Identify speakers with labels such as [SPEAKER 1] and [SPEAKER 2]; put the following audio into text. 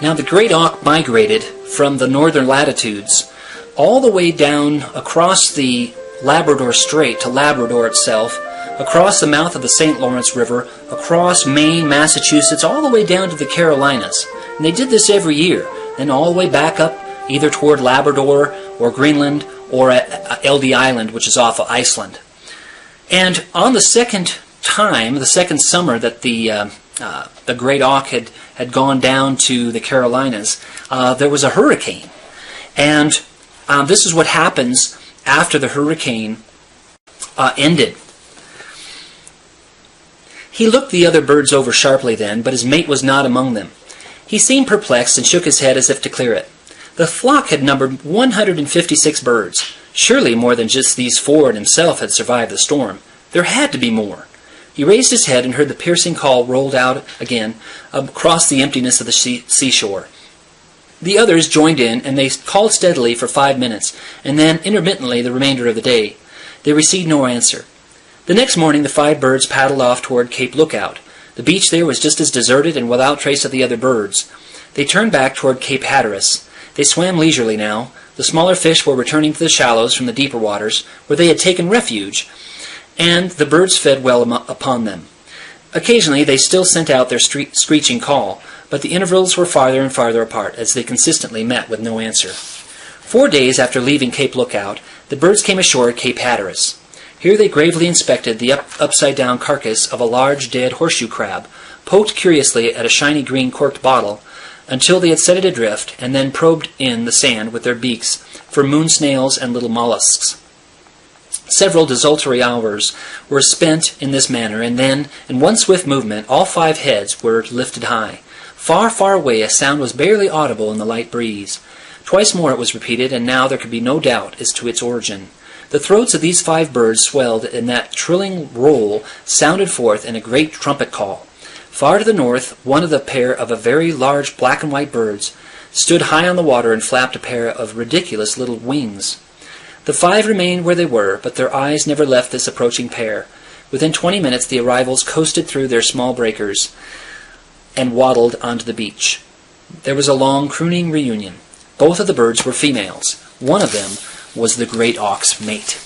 [SPEAKER 1] Now the great auk migrated from the northern latitudes all the way down across the Labrador Strait to Labrador itself, across the mouth of the St. Lawrence River, across Maine, Massachusetts, all the way down to the Carolinas. And they did this every year, then all the way back up either toward Labrador or Greenland or at Eldey Island, which is off of Iceland. And on the second time, the second summer that the great auk had gone down to the Carolinas, there was a hurricane. And this is what happens after the hurricane ended. He looked the other birds over sharply then, but his mate was not among them. He seemed perplexed and shook his head as if to clear it. The flock had numbered 156 birds. Surely more than just these four and himself had survived the storm. There had to be more. He raised his head and heard the piercing call rolled out again across the emptiness of the seashore. The others joined in, and they called steadily for 5 minutes, and then intermittently the remainder of the day. They received no answer. The next morning the 5 birds paddled off toward Cape Lookout. The beach there was just as deserted and without trace of the other birds. They turned back toward Cape Hatteras. They swam leisurely now. The smaller fish were returning to the shallows from the deeper waters, where they had taken refuge, and the birds fed well upon them. Occasionally they still sent out their screeching call, but the intervals were farther and farther apart, as they consistently met with no answer. 4 days after leaving Cape Lookout, the birds came ashore at Cape Hatteras. Here they gravely inspected the upside-down carcass of a large dead horseshoe crab, poked curiously at a shiny green corked bottle, until they had set it adrift, and then probed in the sand with their beaks for moon snails and little mollusks. Several desultory hours were spent in this manner, and then, in one swift movement, all 5 heads were lifted high. Far, far away, a sound was barely audible in the light breeze. Twice more it was repeated, and now there could be no doubt as to its origin. The throats of these 5 birds swelled, and that trilling roll sounded forth in a great trumpet call. Far to the north, one of the pair of a very large black and white birds stood high on the water and flapped a pair of ridiculous little wings. The 5 remained where they were, but their eyes never left this approaching pair. Within 20 minutes the arrivals coasted through their small breakers and waddled onto the beach. There was a long crooning reunion. Both of the birds were females. One of them was the great auk's mate.